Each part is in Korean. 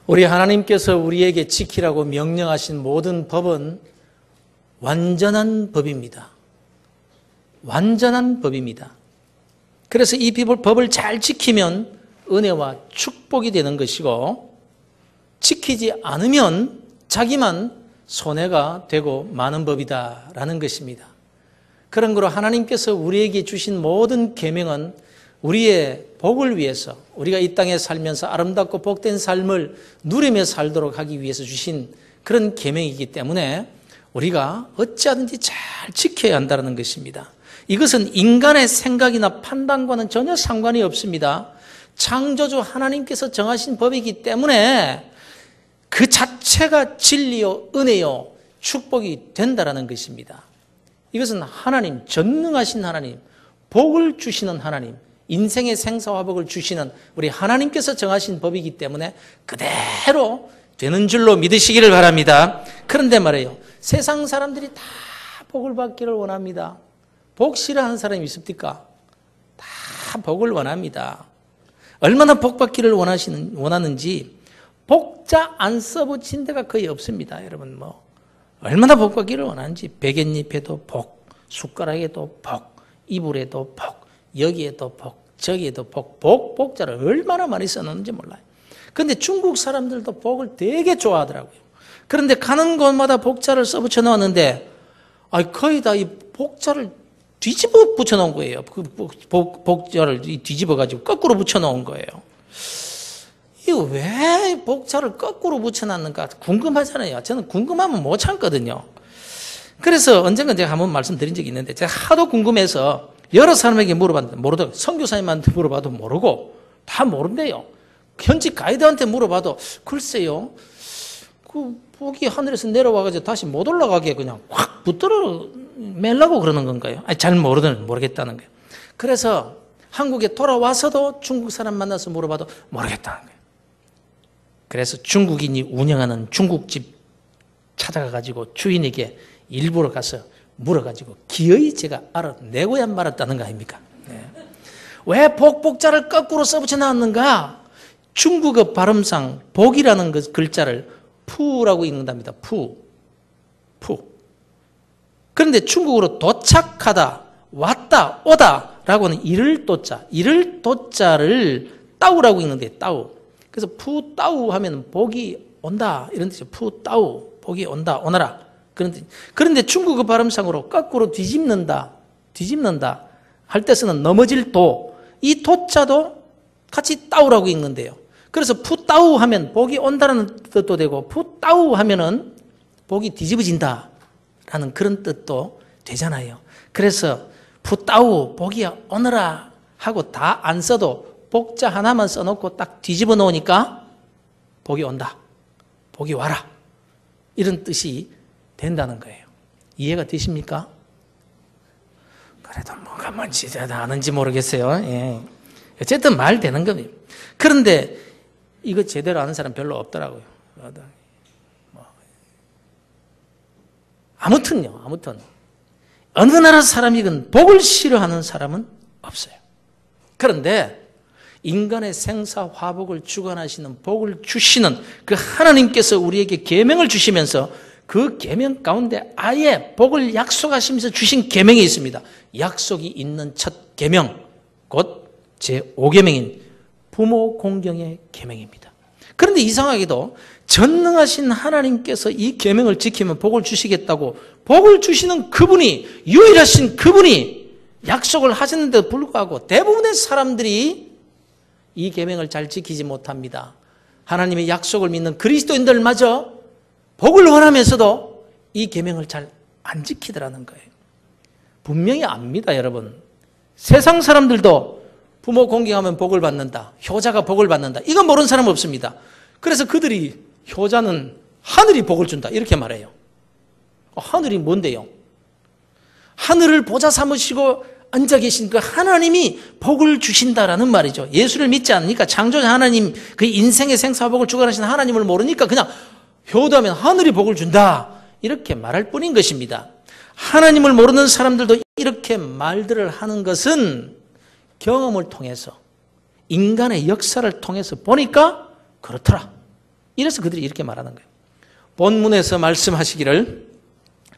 우리 하나님께서 우리에게 지키라고 명령하신 모든 법은 완전한 법입니다. 완전한 법입니다. 그래서 이 법을 잘 지키면 은혜와 축복이 되는 것이고, 지키지 않으면 자기만 손해가 되고 마는 법이다라는 것입니다. 그런 거로 하나님께서 우리에게 주신 모든 계명은 우리의 복을 위해서, 우리가 이 땅에 살면서 아름답고 복된 삶을 누리며 살도록 하기 위해서 주신 그런 계명이기 때문에 우리가 어찌하든지 잘 지켜야 한다는 것입니다. 이것은 인간의 생각이나 판단과는 전혀 상관이 없습니다. 창조주 하나님께서 정하신 법이기 때문에 그 자체가 진리요, 은혜요, 축복이 된다는 것입니다. 이것은 하나님, 전능하신 하나님, 복을 주시는 하나님, 인생의 생사화복을 주시는 우리 하나님께서 정하신 법이기 때문에 그대로 되는 줄로 믿으시기를 바랍니다. 그런데 말이에요, 세상 사람들이 다 복을 받기를 원합니다. 복 싫어하는 사람이 있습니까? 다 복을 원합니다. 얼마나 복 받기를 원하는지 복자 안 써붙인 데가 거의 없습니다. 여러분, 얼마나 복 받기를 원하는지, 베갯잎에도 복, 숟가락에도 복, 이불에도 복, 여기에도 복, 저기에도 복, 복자를 얼마나 많이 써놓는지 몰라요. 그런데 중국 사람들도 복을 되게 좋아하더라고요. 그런데 가는 곳마다 복자를 써붙여 놓았는데, 거의 다 이 복자를 뒤집어 붙여 놓은 거예요. 그 복자를 뒤집어 가지고 거꾸로 붙여 놓은 거예요. 이거 왜 복자를 거꾸로 붙여 놨는가 궁금하잖아요. 저는 궁금하면 못 참거든요. 그래서 언젠가 제가 한번 말씀드린 적이 있는데, 제가 하도 궁금해서 여러 사람에게 물어봤는데 모르더라고요. 선교사님한테 물어봐도 모르고 다 모른대요. 현지 가이드한테 물어봐도 글쎄요, 그 복이 하늘에서 내려와가지고 다시 못 올라가게 그냥 확 붙들어 매려고 그러는 건가요? 잘 모르겠다는 거예요. 그래서 한국에 돌아와서도 중국 사람 만나서 물어봐도 모르겠다는 거예요. 그래서 중국인이 운영하는 중국집 찾아가가지고 주인에게 일부러 가서 물어가지고 기어이 제가 알아내고야 말았다는 거 아닙니까? 네. 왜 복자를 거꾸로 써붙여 놨는가? 중국어 발음상 복이라는 글자를 푸라고 읽는답니다. 푸. 그런데 중국어로 도착하다, 왔다, 오다 라고는 이를 도자를 따우라고 읽는데, 따우. 그래서 푸 따우 하면 복이 온다 이런 뜻이죠. 푸 따우, 복이 온다, 오너라 그런 뜻. 그런데 중국어 발음상으로 거꾸로 뒤집는다 할 때 쓰는 넘어질 도, 이 도자도 같이 따우라고 읽는데요. 그래서 푸 따우 하면 복이 온다라는 뜻도 되고, 푸 따우 하면은 복이 뒤집어진다 라는 그런 뜻도 되잖아요. 그래서 푸 따우, 복이 오너라 하고 다 안 써도 복자 하나만 써놓고 딱 뒤집어 놓으니까 복이 온다, 복이 와라 이런 뜻이 된다는 거예요. 이해가 되십니까? 그래도 뭐가 뭔지 아는지 모르겠어요. 예. 어쨌든 말 되는 겁니다. 그런데 이거 제대로 아는 사람 별로 없더라고요. 아무튼 어느 나라 사람이건 복을 싫어하는 사람은 없어요. 그런데 인간의 생사화복을 주관하시는, 복을 주시는 그 하나님께서 우리에게 계명을 주시면서 그 계명 가운데 아예 복을 약속하시면서 주신 계명이 있습니다. 약속이 있는 첫 계명, 곧 제5계명인 부모 공경의 계명입니다. 그런데 이상하게도 전능하신 하나님께서 이 계명을 지키면 복을 주시겠다고 복을 주시는 그분이, 유일하신 그분이 약속을 하셨는데도 불구하고 대부분의 사람들이 이 계명을 잘 지키지 못합니다. 하나님의 약속을 믿는 그리스도인들마저 복을 원하면서도 이 계명을 잘 안 지키더라는 거예요. 분명히 압니다, 여러분. 세상 사람들도 부모 공경하면 복을 받는다, 효자가 복을 받는다, 이건 모르는 사람 없습니다. 그래서 그들이 효자는 하늘이 복을 준다 이렇게 말해요. 하늘이 뭔데요? 하늘을 보좌 삼으시고 앉아 계신 그 하나님이 복을 주신다라는 말이죠. 예수를 믿지 않으니까, 창조자 하나님, 그 인생의 생사복을 주관하시는 하나님을 모르니까 그냥 효도하면 하늘이 복을 준다 이렇게 말할 뿐인 것입니다. 하나님을 모르는 사람들도 이렇게 말들을 하는 것은 경험을 통해서, 인간의 역사를 통해서 보니까 그렇더라. 이래서 그들이 이렇게 말하는 거예요. 본문에서 말씀하시기를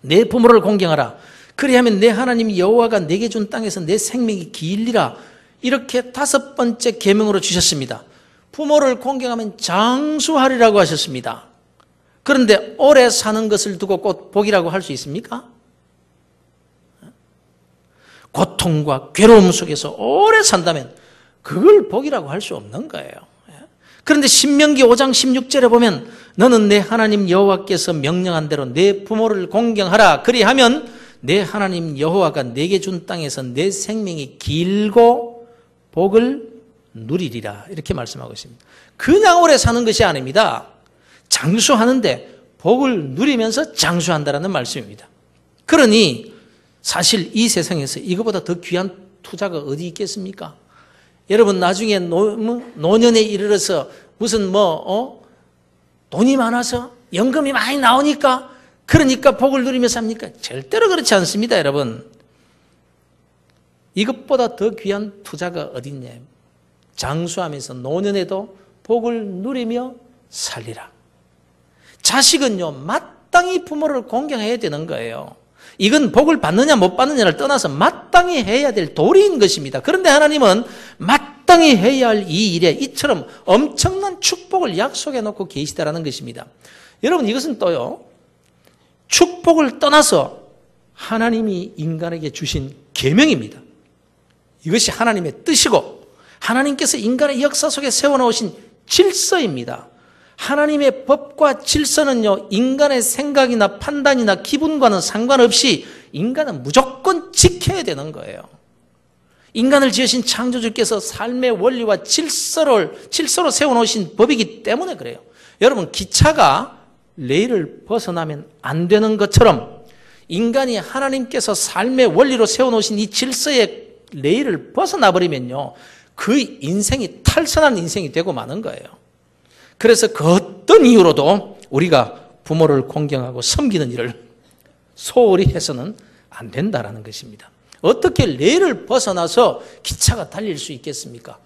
내 부모를 공경하라. 그리하면 내 하나님 여호와가 내게 준 땅에서 내 생명이 길리라. 이렇게 5번째 계명으로 주셨습니다. 부모를 공경하면 장수하리라고 하셨습니다. 그런데 오래 사는 것을 두고 꼭 복이라고 할 수 있습니까? 고통과 괴로움 속에서 오래 산다면 그걸 복이라고 할 수 없는 거예요. 그런데 신명기 5장 16절에 보면 너는 내 하나님 여호와께서 명령한 대로 내 부모를 공경하라. 그리하면 내 하나님 여호와가 내게 준 땅에서 내 생명이 길고 복을 누리리라. 이렇게 말씀하고 있습니다. 그냥 오래 사는 것이 아닙니다. 장수하는데 복을 누리면서 장수한다는 말씀입니다. 그러니 사실 이 세상에서 이거보다 더 귀한 투자가 어디 있겠습니까? 여러분 나중에 노년에 이르러서 무슨 돈이 많아서 연금이 많이 나오니까 그러니까 복을 누리며 삽니까? 절대로 그렇지 않습니다, 여러분. 이것보다 더 귀한 투자가 어디 있냐? 장수하면서 노년에도 복을 누리며 살리라. 자식은요, 마땅히 부모를 공경해야 되는 거예요. 이건 복을 받느냐 못 받느냐를 떠나서 마땅히 해야 될 도리인 것입니다. 그런데 하나님은 마땅히 해야 할 이 일에 이처럼 엄청난 축복을 약속해 놓고 계시다라는 것입니다. 여러분 이것은 또요, 축복을 떠나서 하나님이 인간에게 주신 계명입니다. 이것이 하나님의 뜻이고 하나님께서 인간의 역사 속에 세워놓으신 질서입니다. 하나님의 법과 질서는요, 인간의 생각이나 판단이나 기분과는 상관없이 인간은 무조건 지켜야 되는 거예요. 인간을 지으신 창조주께서 삶의 원리와 질서로 세워놓으신 법이기 때문에 그래요. 여러분, 기차가 레일을 벗어나면 안 되는 것처럼 인간이 하나님께서 삶의 원리로 세워놓으신 이 질서의 레일을 벗어나버리면요, 그 인생이 탈선한 인생이 되고 마는 거예요. 그래서 그 어떤 이유로도 우리가 부모를 공경하고 섬기는 일을 소홀히 해서는 안 된다라는 것입니다. 어떻게 레일을 벗어나서 기차가 달릴 수 있겠습니까?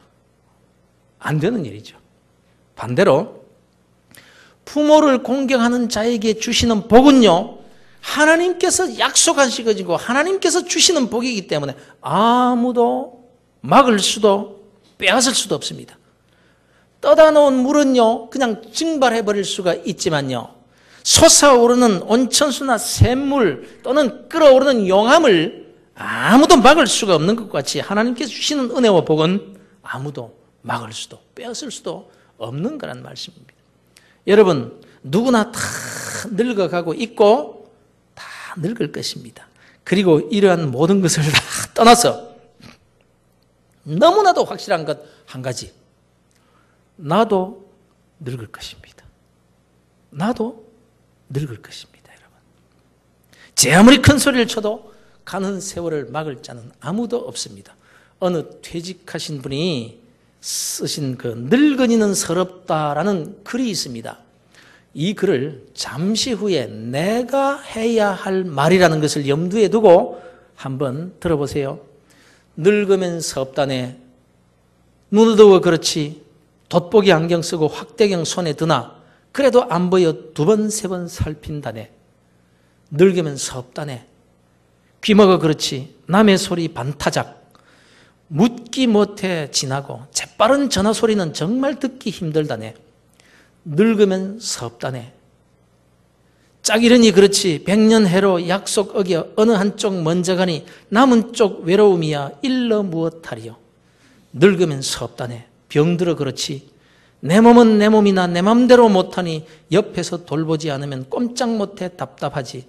안 되는 일이죠. 반대로 부모를 공경하는 자에게 주시는 복은요, 하나님께서 약속하신 것이고 하나님께서 주시는 복이기 때문에 아무도 막을 수도 빼앗을 수도 없습니다. 떠다 놓은 물은요, 그냥 증발해버릴 수가 있지만요, 솟아오르는 온천수나 샘물 또는 끓어오르는 용암을 아무도 막을 수가 없는 것 같이 하나님께서 주시는 은혜와 복은 아무도 막을 수도 빼앗을 수도 없는 거란 말씀입니다. 여러분, 누구나 다 늙어가고 있고 다 늙을 것입니다. 그리고 이러한 모든 것을 다 떠나서 너무나도 확실한 것 한 가지, 나도 늙을 것입니다. 나도 늙을 것입니다, 여러분. 제 아무리 큰 소리를 쳐도 가는 세월을 막을 자는 아무도 없습니다. 어느 퇴직하신 분이 쓰신 그 늙은이는 서럽다라는 글이 있습니다. 이 글을 잠시 후에 내가 해야 할 말이라는 것을 염두에 두고 한번 들어보세요. 늙으면 서럽다네. 눈 어두워 그렇지. 돋보기 안경 쓰고 확대경 손에 드나 그래도 안 보여 2번 3번 살핀다네. 늙으면 서럽다네. 귀먹어 그렇지. 남의 소리 반타작. 묻기 못해 지나고 재빠른 전화 소리는 정말 듣기 힘들다네. 늙으면 서럽다네. 짝이러니 그렇지. 100년 해로 약속 어겨 어느 한쪽 먼저 가니 남은 쪽 외로움이야 일러 무엇하리요. 늙으면 서럽다네. 병들어 그렇지. 내 몸은 내 몸이나 내 맘대로 못하니 옆에서 돌보지 않으면 꼼짝 못해 답답하지.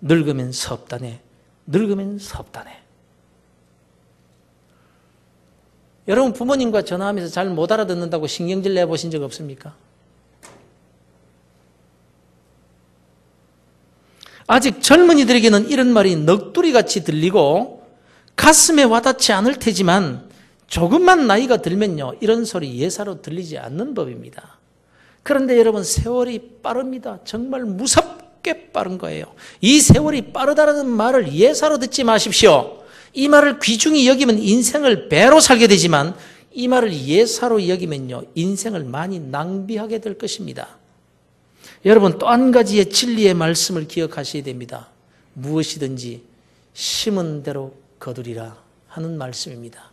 늙으면 서럽다네. 늙으면 서럽다네. 여러분 부모님과 전화하면서 잘 못 알아듣는다고 신경질 내보신 적 없습니까? 아직 젊은이들에게는 이런 말이 넋두리같이 들리고 가슴에 와닿지 않을 테지만 조금만 나이가 들면요, 이런 소리 예사로 들리지 않는 법입니다. 그런데 여러분, 세월이 빠릅니다. 정말 무섭게 빠른 거예요. 이 세월이 빠르다는 말을 예사로 듣지 마십시오. 이 말을 귀중히 여기면 인생을 배로 살게 되지만 이 말을 예사로 여기면요, 인생을 많이 낭비하게 될 것입니다. 여러분 또 한 가지의 진리의 말씀을 기억하셔야 됩니다. 무엇이든지 심은 대로 거두리라 하는 말씀입니다.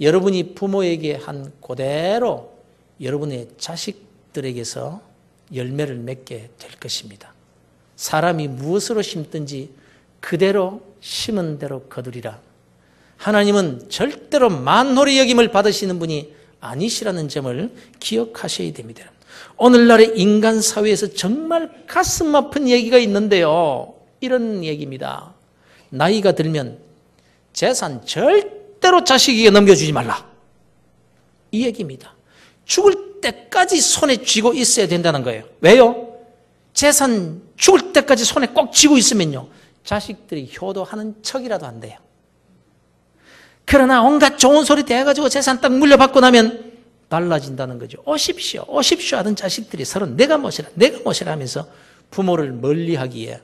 여러분이 부모에게 한 그대로 여러분의 자식들에게서 열매를 맺게 될 것입니다. 사람이 무엇으로 심든지 그대로 심은 대로 거두리라. 하나님은 절대로 만홀의 여김을 받으시는 분이 아니시라는 점을 기억하셔야 됩니다. 오늘날의 인간 사회에서 정말 가슴 아픈 얘기가 있는데요. 이런 얘기입니다. 나이가 들면 재산 절대로 자식에게 넘겨주지 말라. 이 얘기입니다. 죽을 때까지 손에 쥐고 있어야 된다는 거예요. 왜요? 재산 죽을 때까지 손에 꼭 쥐고 있으면요, 자식들이 효도하는 척이라도 안 돼요. 그러나 온갖 좋은 소리 대가지고 재산 딱 물려받고 나면 달라진다는 거죠. 오십시오, 오십시오 하던 자식들이 서로 내가 모시라, 내가 모시라 하면서 부모를 멀리하기에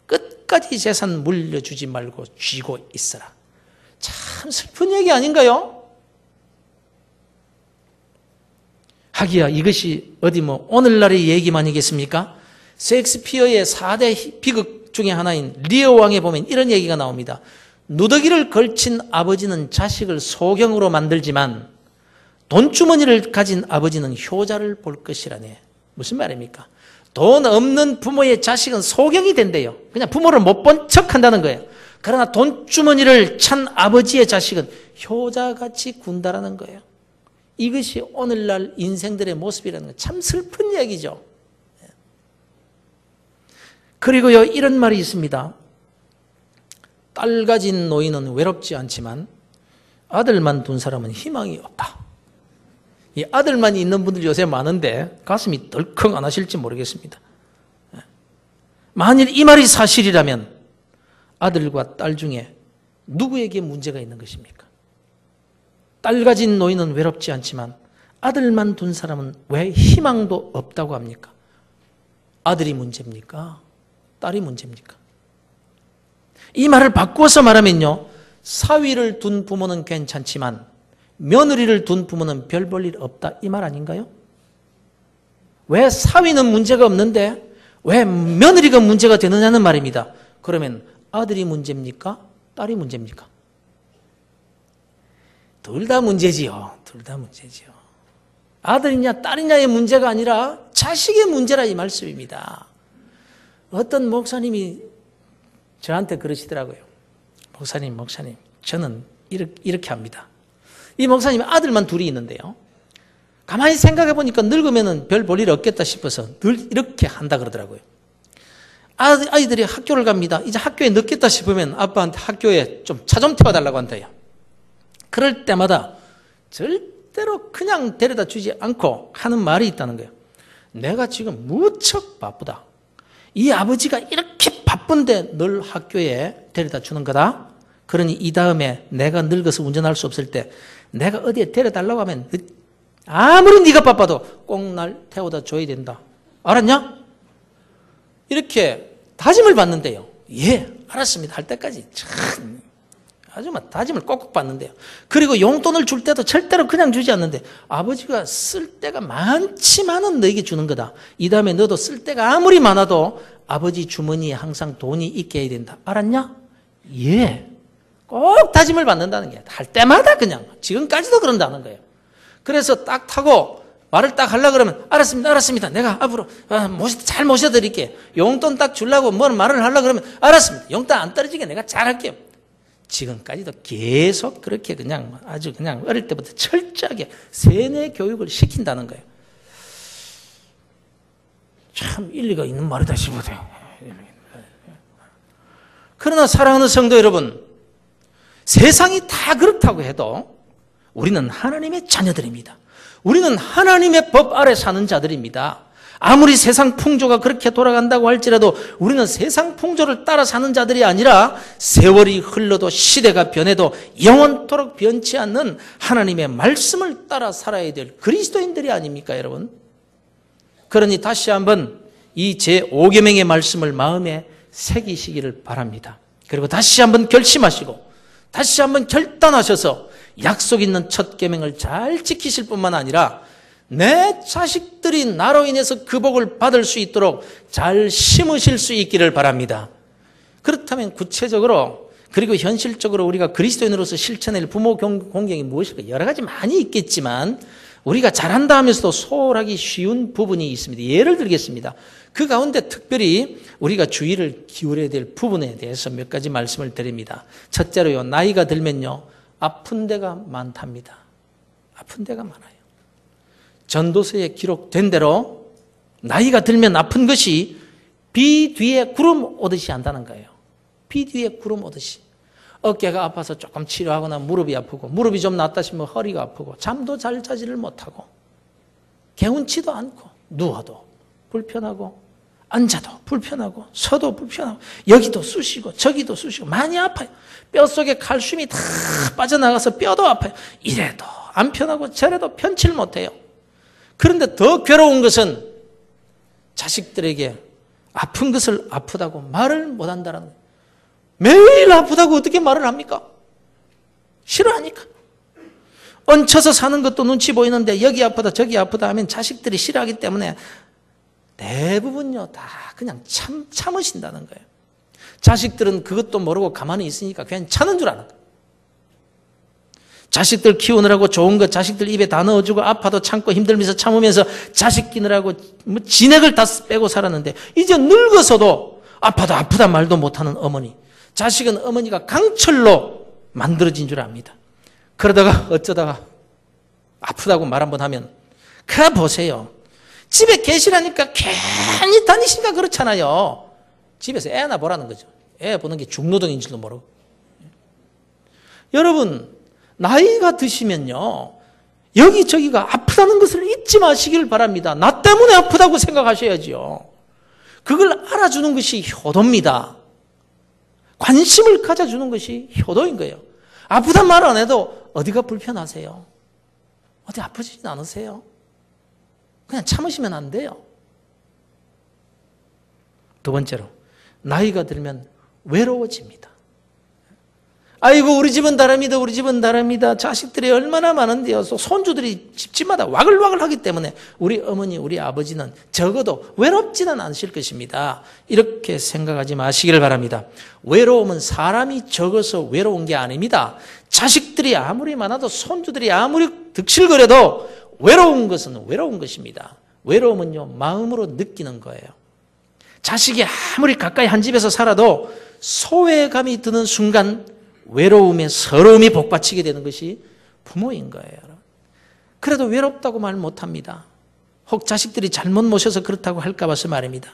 끝까지 재산 물려주지 말고 쥐고 있어라. 참 슬픈 얘기 아닌가요? 하기야 이것이 어디 뭐 오늘날의 얘기만이겠습니까? 셰익스피어의 4대 비극 중에 하나인 리어 왕에 보면 이런 얘기가 나옵니다. 누더기를 걸친 아버지는 자식을 소경으로 만들지만 돈주머니를 가진 아버지는 효자를 볼 것이라네. 무슨 말입니까? 돈 없는 부모의 자식은 소경이 된대요. 그냥 부모를 못 본 척 한다는 거예요. 그러나 돈주머니를 찬 아버지의 자식은 효자같이 군다라는 거예요. 이것이 오늘날 인생들의 모습이라는 건 참 슬픈 얘기죠. 그리고요, 이런 말이 있습니다. 딸 가진 노인은 외롭지 않지만 아들만 둔 사람은 희망이 없다. 이 아들만 있는 분들 요새 많은데 가슴이 덜컹 안 하실지 모르겠습니다. 만일 이 말이 사실이라면 아들과 딸 중에 누구에게 문제가 있는 것입니까? 딸 가진 노인은 외롭지 않지만 아들만 둔 사람은 왜 희망도 없다고 합니까? 아들이 문제입니까? 딸이 문제입니까? 이 말을 바꾸어서 말하면요, 사위를 둔 부모는 괜찮지만 며느리를 둔 부모는 별 볼 일 없다, 이 말 아닌가요? 왜 사위는 문제가 없는데 왜 며느리가 문제가 되느냐는 말입니다. 그러면 아들이 문제입니까? 딸이 문제입니까? 둘 다 문제지요. 둘 다 문제지요. 아들이냐 딸이냐의 문제가 아니라 자식의 문제라 이 말씀입니다. 어떤 목사님이 저한테 그러시더라고요. 목사님, 저는 이렇게 합니다. 이 목사님이 아들만 둘이 있는데요, 가만히 생각해 보니까 늙으면 별 볼 일 없겠다 싶어서 늘 이렇게 한다 그러더라고요. 아이들이 학교를 갑니다. 이제 학교에 늦겠다 싶으면 아빠한테 학교에 좀 차 좀 태워달라고 한대요. 그럴 때마다 절대로 그냥 데려다 주지 않고 하는 말이 있다는 거예요. 내가 지금 무척 바쁘다. 이 아버지가 이렇게 바쁜데 널 학교에 데려다 주는 거다. 그러니 이 다음에 내가 늙어서 운전할 수 없을 때 내가 어디에 데려달라고 하면 아무리 네가 바빠도 꼭 날 태워다 줘야 된다. 알았냐? 이렇게 다짐을 받는데요. 예, 알았습니다. 할 때까지 참 아주 다짐을 꼭꼭 받는데요. 그리고 용돈을 줄 때도 절대로 그냥 주지 않는데 아버지가 쓸 때가 많지만은 너에게 주는 거다. 이 다음에 너도 쓸 때가 아무리 많아도 아버지 주머니에 항상 돈이 있게 해야 된다. 알았냐? 예. 꼭 다짐을 받는다는 게 할 때마다 그냥 지금까지도 그런다는 거예요. 그래서 딱 타고 말을 딱 하려고 그러면 알았습니다. 내가 앞으로 잘 모셔드릴게요. 용돈 딱 주려고 뭘 말을 하려고 그러면 알았습니다. 용돈 안 떨어지게 내가 잘할게요. 지금까지도 계속 그렇게 그냥 아주 그냥 어릴 때부터 철저하게 세뇌 교육을 시킨다는 거예요. 참 일리가 있는 말이다 싶어요. 그러나 사랑하는 성도 여러분, 세상이 다 그렇다고 해도 우리는 하나님의 자녀들입니다. 우리는 하나님의 법 아래 사는 자들입니다. 아무리 세상 풍조가 그렇게 돌아간다고 할지라도 우리는 세상 풍조를 따라 사는 자들이 아니라 세월이 흘러도 시대가 변해도 영원토록 변치 않는 하나님의 말씀을 따라 살아야 될 그리스도인들이 아닙니까, 여러분? 그러니 다시 한번 이 제5계명의 말씀을 마음에 새기시기를 바랍니다. 그리고 다시 한번 결심하시고 다시 한번 결단하셔서 약속 있는 첫 계명을 잘 지키실 뿐만 아니라 내 자식들이 나로 인해서 그 복을 받을 수 있도록 잘 심으실 수 있기를 바랍니다. 그렇다면 구체적으로 그리고 현실적으로 우리가 그리스도인으로서 실천할 부모 공경이 무엇일까? 여러 가지 많이 있겠지만 우리가 잘한다 하면서도 소홀하기 쉬운 부분이 있습니다. 예를 들겠습니다. 그 가운데 특별히 우리가 주의를 기울여야 될 부분에 대해서 몇 가지 말씀을 드립니다. 첫째로요, 나이가 들면요, 아픈 데가 많답니다. 아픈 데가 많아요. 전도서에 기록된 대로 나이가 들면 아픈 것이 비 뒤에 구름 오듯이 한다는 거예요. 비 뒤에 구름 오듯이. 어깨가 아파서 조금 치료하거나 무릎이 아프고, 무릎이 좀 낫다 싶으면 허리가 아프고, 잠도 잘 자지를 못하고, 개운치도 않고, 누워도 불편하고, 앉아도 불편하고, 서도 불편하고, 여기도 쑤시고 저기도 쑤시고 많이 아파요. 뼛속에 칼슘이 다 빠져나가서 뼈도 아파요. 이래도 안 편하고 저래도 편치를 못해요. 그런데 더 괴로운 것은 자식들에게 아픈 것을 아프다고 말을 못한다는 거예요. 매일 아프다고 어떻게 말을 합니까? 싫어하니까. 얹혀서 사는 것도 눈치 보이는데 여기 아프다 저기 아프다 하면 자식들이 싫어하기 때문에 대부분요 다 그냥 참으신다는 거예요. 자식들은 그것도 모르고 가만히 있으니까 그냥 참는 줄 아는 거예요. 자식들 키우느라고 좋은 것 자식들 입에 다 넣어주고 아파도 참고 힘들면서 참으면서 자식 끼느라고 뭐 진액을 다 빼고 살았는데 이제 늙어서도 아파도 아프다 말도 못하는 어머니. 자식은 어머니가 강철로 만들어진 줄 압니다. 그러다가 어쩌다가 아프다고 말 한번 하면 그래 보세요. 집에 계시라니까 괜히 다니시니까 그렇잖아요. 집에서 애나 보라는 거죠. 애 보는 게 중노동인 줄도 모르고. 여러분 나이가 드시면요 여기저기가 아프다는 것을 잊지 마시길 바랍니다. 나 때문에 아프다고 생각하셔야지요. 그걸 알아주는 것이 효도입니다. 관심을 가져주는 것이 효도인 거예요. 아프단 말 안 해도 어디가 불편하세요? 어디 아프지는 않으세요? 그냥 참으시면 안 돼요. 두 번째로 나이가 들면 외로워집니다. 아이고 우리 집은 다릅니다. 우리 집은 다릅니다. 자식들이 얼마나 많은데요. 손주들이 집집마다 와글와글 하기 때문에 우리 어머니 우리 아버지는 적어도 외롭지는 않으실 것입니다. 이렇게 생각하지 마시기를 바랍니다. 외로움은 사람이 적어서 외로운 게 아닙니다. 자식들이 아무리 많아도 손주들이 아무리 득실거려도 외로운 것은 외로운 것입니다. 외로움은요 마음으로 느끼는 거예요. 자식이 아무리 가까이 한 집에서 살아도 소외감이 드는 순간 외로움에 서러움이 복받치게 되는 것이 부모인 거예요. 그래도 외롭다고 말 못합니다. 혹 자식들이 잘못 모셔서 그렇다고 할까 봐서 말입니다.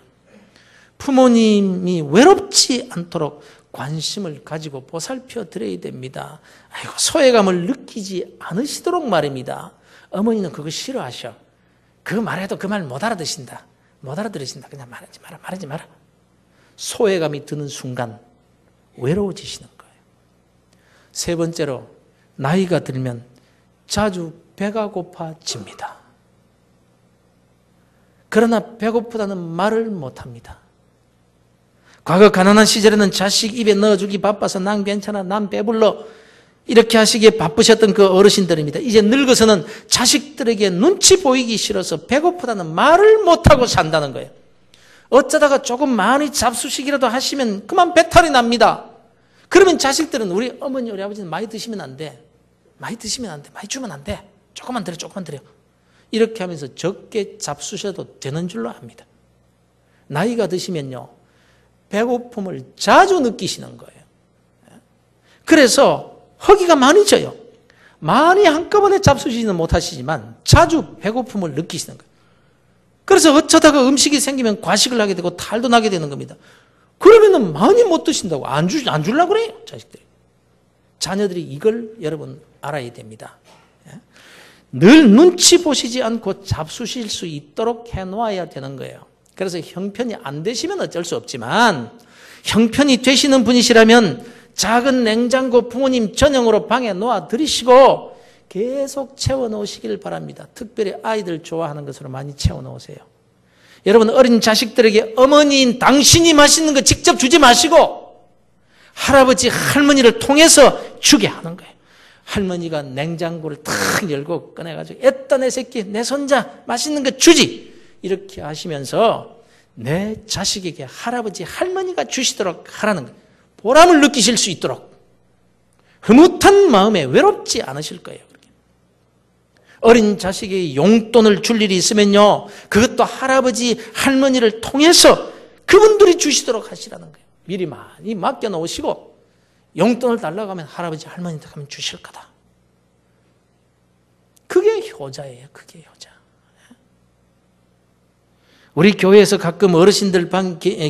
부모님이 외롭지 않도록 관심을 가지고 보살펴 드려야 됩니다. 아이고 소외감을 느끼지 않으시도록 말입니다. 어머니는 그거 싫어하셔. 그 말해도 그 말 못 알아듣신다. 못 알아들으신다. 그냥 말하지 마라. 소외감이 드는 순간 외로워지시는 거예요. 세 번째로 나이가 들면 자주 배가 고파집니다. 그러나 배고프다는 말을 못합니다. 과거 가난한 시절에는 자식 입에 넣어주기 바빠서 난 괜찮아, 난 배불러 이렇게 하시기에 바쁘셨던 그 어르신들입니다. 이제 늙어서는 자식들에게 눈치 보이기 싫어서 배고프다는 말을 못하고 산다는 거예요. 어쩌다가 조금 많이 잡수식이라도 하시면 그만 배탈이 납니다. 그러면 자식들은 우리 어머니 우리 아버지는 많이 드시면 안 돼. 많이 주면 안 돼. 조금만 드려. 이렇게 하면서 적게 잡수셔도 되는 줄로 압니다. 나이가 드시면요 배고픔을 자주 느끼시는 거예요. 그래서 허기가 많이 져요. 많이 한꺼번에 잡수시지는 못하시지만 자주 배고픔을 느끼시는 거예요. 그래서 어쩌다가 음식이 생기면 과식을 하게 되고 탈도 나게 되는 겁니다. 그러면은 많이 못 드신다고 안 주려고 그래요, 자식들이. 자녀들이 이걸 여러분 알아야 됩니다. 늘 눈치 보시지 않고 잡수실 수 있도록 해놓아야 되는 거예요. 그래서 형편이 안 되시면 어쩔 수 없지만 형편이 되시는 분이시라면 작은 냉장고 부모님 전용으로 방에 놓아드리시고 계속 채워놓으시길 바랍니다. 특별히 아이들 좋아하는 것으로 많이 채워놓으세요. 여러분 어린 자식들에게 어머니인 당신이 맛있는 거 직접 주지 마시고 할아버지 할머니를 통해서 주게 하는 거예요. 할머니가 냉장고를 탁 열고 꺼내가지고 애따 내 새끼 내 손자 맛있는 거 주지 이렇게 하시면서 내 자식에게 할아버지 할머니가 주시도록 하라는 거예요. 보람을 느끼실 수 있도록 흐뭇한 마음에 외롭지 않으실 거예요. 어린 자식이 용돈을 줄 일이 있으면요 그것도 할아버지 할머니를 통해서 그분들이 주시도록 하시라는 거예요. 미리 많이 맡겨놓으시고 용돈을 달라고 하면 할아버지 할머니한테 가면 주실 거다. 그게 효자예요. 그게 효자. 우리 교회에서 가끔 어르신들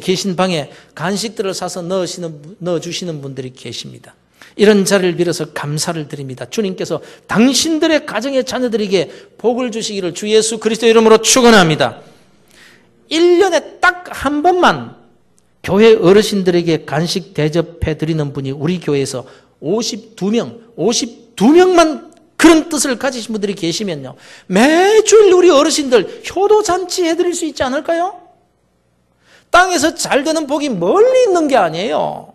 계신 방에 간식들을 사서 넣어주시는 분들이 계십니다. 이런 자리를 빌어서 감사를 드립니다. 주님께서 당신들의 가정의 자녀들에게 복을 주시기를 주 예수 그리스도 이름으로 축원합니다. 1년에 딱 한 번만 교회 어르신들에게 간식 대접해 드리는 분이 우리 교회에서 52명만 그런 뜻을 가지신 분들이 계시면요 매주일 우리 어르신들 효도잔치 해드릴 수 있지 않을까요? 땅에서 잘 되는 복이 멀리 있는 게 아니에요.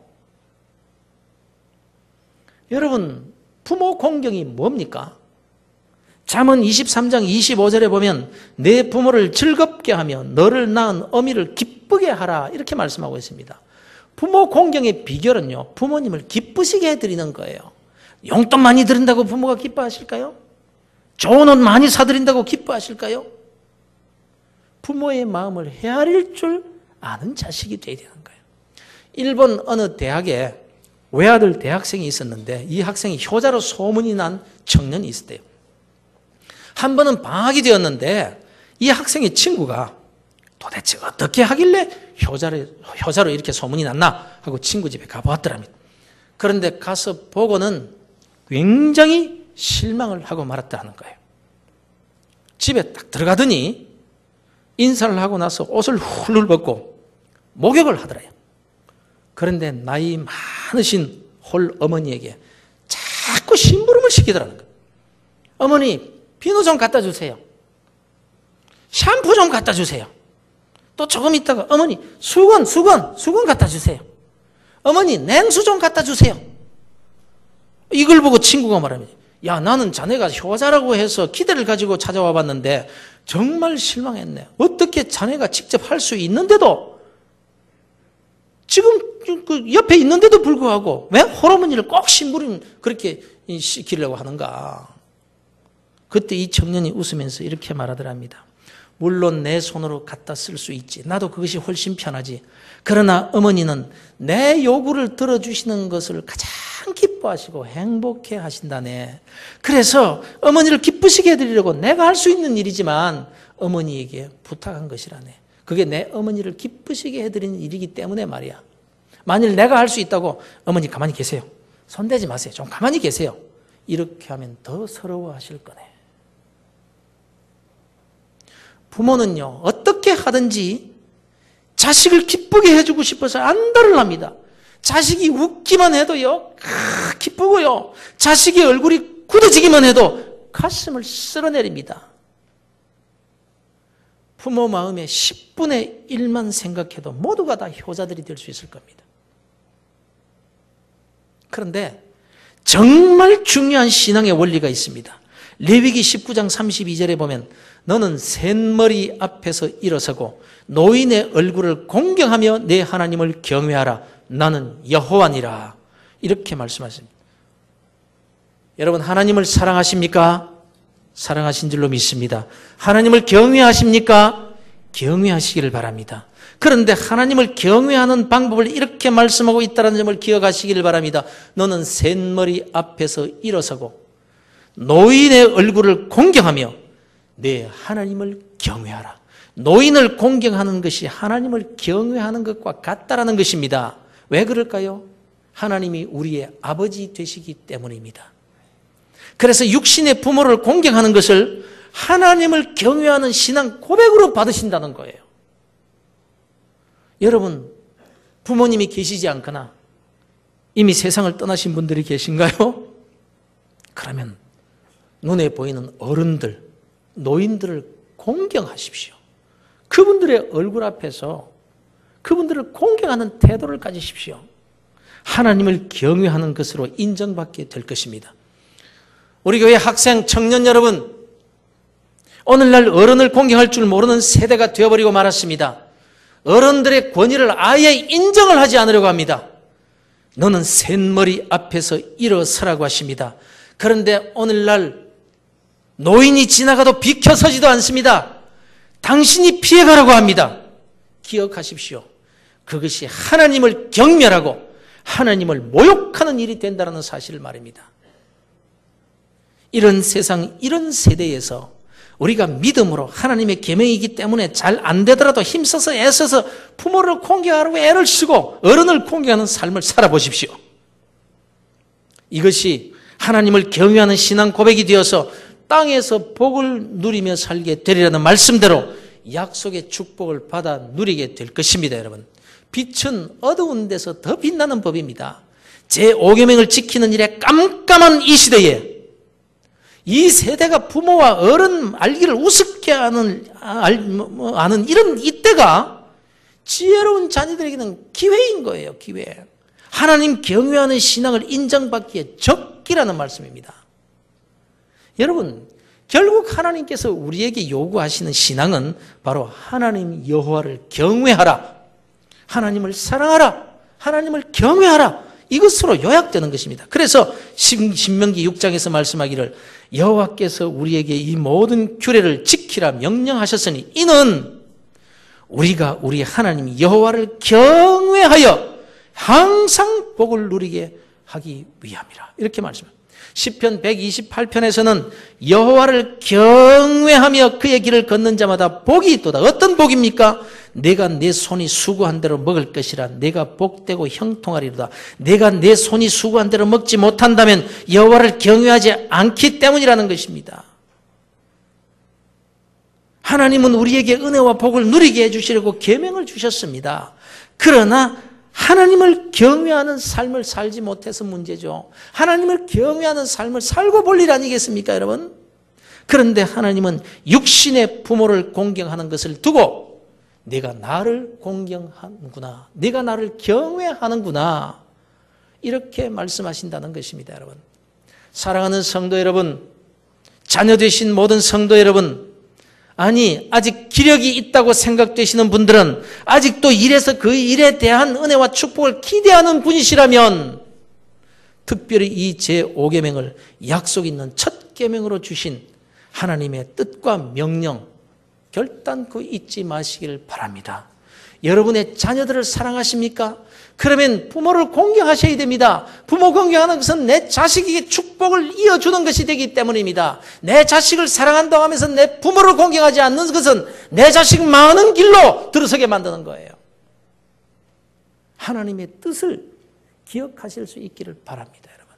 여러분 부모 공경이 뭡니까? 잠언 23장 25절에 보면 내 부모를 즐겁게 하며 너를 낳은 어미를 기쁘게 하라 이렇게 말씀하고 있습니다. 부모 공경의 비결은요 부모님을 기쁘시게 해드리는 거예요. 용돈 많이 드린다고 부모가 기뻐하실까요? 좋은 옷 많이 사드린다고 기뻐하실까요? 부모의 마음을 헤아릴 줄 아는 자식이 돼야 되는 거예요. 일본 어느 대학에 외아들 대학생이 있었는데 이 학생이 효자로 소문이 난 청년이 있었대요. 한 번은 방학이 되었는데 이 학생의 친구가 도대체 어떻게 하길래 효자로 이렇게 소문이 났나 하고 친구 집에 가보았더랍니다. 그런데 가서 보고는 굉장히 실망을 하고 말았다는 거예요. 집에 딱 들어가더니 인사를 하고 나서 옷을 훌훌 벗고 목욕을 하더래요. 그런데 나이 많으신 홀 어머니에게 자꾸 심부름을 시키더라는 거예요. 어머니 비누 좀 갖다 주세요. 샴푸 좀 갖다 주세요. 또 조금 있다가 어머니 수건 갖다 주세요. 어머니 냉수 좀 갖다 주세요. 이걸 보고 친구가 말합니다. 야 나는 자네가 효자라고 해서 기대를 가지고 찾아와 봤는데 정말 실망했네. 어떻게 자네가 직접 할 수 있는데도 지금 그 옆에 있는데도 불구하고 왜 홀어머니를 꼭 심부름 그렇게 시키려고 하는가. 그때 이 청년이 웃으면서 이렇게 말하더랍니다. 물론 내 손으로 갖다 쓸 수 있지. 나도 그것이 훨씬 편하지. 그러나 어머니는 내 요구를 들어주시는 것을 가장 기뻐하시고 행복해 하신다네. 그래서 어머니를 기쁘시게 해드리려고 내가 할 수 있는 일이지만 어머니에게 부탁한 것이라네. 그게 내 어머니를 기쁘시게 해드리는 일이기 때문에 말이야. 만일 내가 할 수 있다고 어머니 가만히 계세요. 손대지 마세요. 좀 가만히 계세요. 이렇게 하면 더 서러워하실 거네. 부모는요 어떻게 하든지 자식을 기쁘게 해주고 싶어서 안달을 납니다. 자식이 웃기만 해도요 기쁘고요 자식의 얼굴이 굳어지기만 해도 가슴을 쓸어내립니다. 부모 마음의 10분의 1만 생각해도 모두가 다 효자들이 될 수 있을 겁니다. 그런데 정말 중요한 신앙의 원리가 있습니다. 레위기 19장 32절에 보면 너는 셋머리 앞에서 일어서고 노인의 얼굴을 공경하며 내 하나님을 경외하라. 나는 여호와니라. 이렇게 말씀하십니다. 여러분 하나님을 사랑하십니까? 사랑하신 줄로 믿습니다. 하나님을 경외하십니까? 경외하시기를 바랍니다. 그런데 하나님을 경외하는 방법을 이렇게 말씀하고 있다는 점을 기억하시기를 바랍니다. 너는 셋머리 앞에서 일어서고 노인의 얼굴을 공경하며 내 하나님을 경외하라. 노인을 공경하는 것이 하나님을 경외하는 것과 같다라는 것입니다. 왜 그럴까요? 하나님이 우리의 아버지 되시기 때문입니다. 그래서 육신의 부모를 공경하는 것을 하나님을 경외하는 신앙 고백으로 받으신다는 거예요. 여러분 부모님이 계시지 않거나 이미 세상을 떠나신 분들이 계신가요? 그러면 눈에 보이는 어른들, 노인들을 공경하십시오. 그분들의 얼굴 앞에서 그분들을 공경하는 태도를 가지십시오. 하나님을 경외하는 것으로 인정받게 될 것입니다. 우리 교회 학생, 청년 여러분, 오늘날 어른을 공경할 줄 모르는 세대가 되어버리고 말았습니다. 어른들의 권위를 아예 인정을 하지 않으려고 합니다. 너는 샌머리 앞에서 일어서라고 하십니다. 그런데 오늘날 노인이 지나가도 비켜서지도 않습니다. 당신이 피해가라고 합니다. 기억하십시오. 그것이 하나님을 경멸하고 하나님을 모욕하는 일이 된다는 사실을 말입니다. 이런 세상, 이런 세대에서 우리가 믿음으로 하나님의 계명이기 때문에 잘 안 되더라도 힘써서 애써서 부모를 공경하려고 애를 쓰고 어른을 공경하는 삶을 살아보십시오. 이것이 하나님을 경외하는 신앙 고백이 되어서 땅에서 복을 누리며 살게 되리라는 말씀대로 약속의 축복을 받아 누리게 될 것입니다. 여러분, 빛은 어두운 데서 더 빛나는 법입니다. 제5계명을 지키는 일에 깜깜한 이 시대에 이 세대가 부모와 어른 알기를 우습게 아는 이런 이때가 지혜로운 자녀들에게는 기회인 거예요. 기회. 하나님 경외하는 신앙을 인정받기에 적기라는 말씀입니다. 여러분, 결국 하나님께서 우리에게 요구하시는 신앙은 바로 하나님 여호와를 경외하라, 하나님을 사랑하라, 하나님을 경외하라, 이것으로 요약되는 것입니다. 그래서 신명기 6장에서 말씀하기를 여호와께서 우리에게 이 모든 규례를 지키라 명령하셨으니 이는 우리가 우리 하나님 여호와를 경외하여 항상 복을 누리게 하기 위함이라, 이렇게 말씀합니다. 시편 128편에서는 여호와를 경외하며 그의 길을 걷는 자마다 복이 있도다. 어떤 복입니까? 내가 내 손이 수고한 대로 먹을 것이라. 내가 복되고 형통하리로다. 내가 내 손이 수고한 대로 먹지 못한다면 여호와를 경외하지 않기 때문이라는 것입니다. 하나님은 우리에게 은혜와 복을 누리게 해주시려고 계명을 주셨습니다. 그러나 하나님을 경외하는 삶을 살지 못해서 문제죠. 하나님을 경외하는 삶을 살고 볼 일 아니겠습니까, 여러분? 그런데 하나님은 육신의 부모를 공경하는 것을 두고 내가 나를 공경하는구나, 내가 나를 경외하는구나, 이렇게 말씀하신다는 것입니다. 여러분, 사랑하는 성도 여러분, 자녀 되신 모든 성도 여러분, 아니 아직 기력이 있다고 생각되시는 분들은 아직도 일에서 그 일에 대한 은혜와 축복을 기대하는 분이시라면 특별히 이 제5계명을 약속 있는 첫 계명으로 주신 하나님의 뜻과 명령 결단코 잊지 마시기를 바랍니다. 여러분의 자녀들을 사랑하십니까? 그러면 부모를 공경하셔야 됩니다. 부모 공경하는 것은 내 자식에게 축복을 이어주는 것이 되기 때문입니다. 내 자식을 사랑한다고 하면서 내 부모를 공경하지 않는 것은 내 자식 많은 길로 들어서게 만드는 거예요. 하나님의 뜻을 기억하실 수 있기를 바랍니다. 여러분,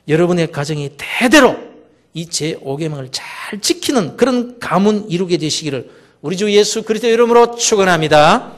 여러분의 가정이 대대로 이 제5계명을 잘 지키는 그런 가문 이루게 되시기를 우리 주 예수 그리스도 이름으로 축원합니다.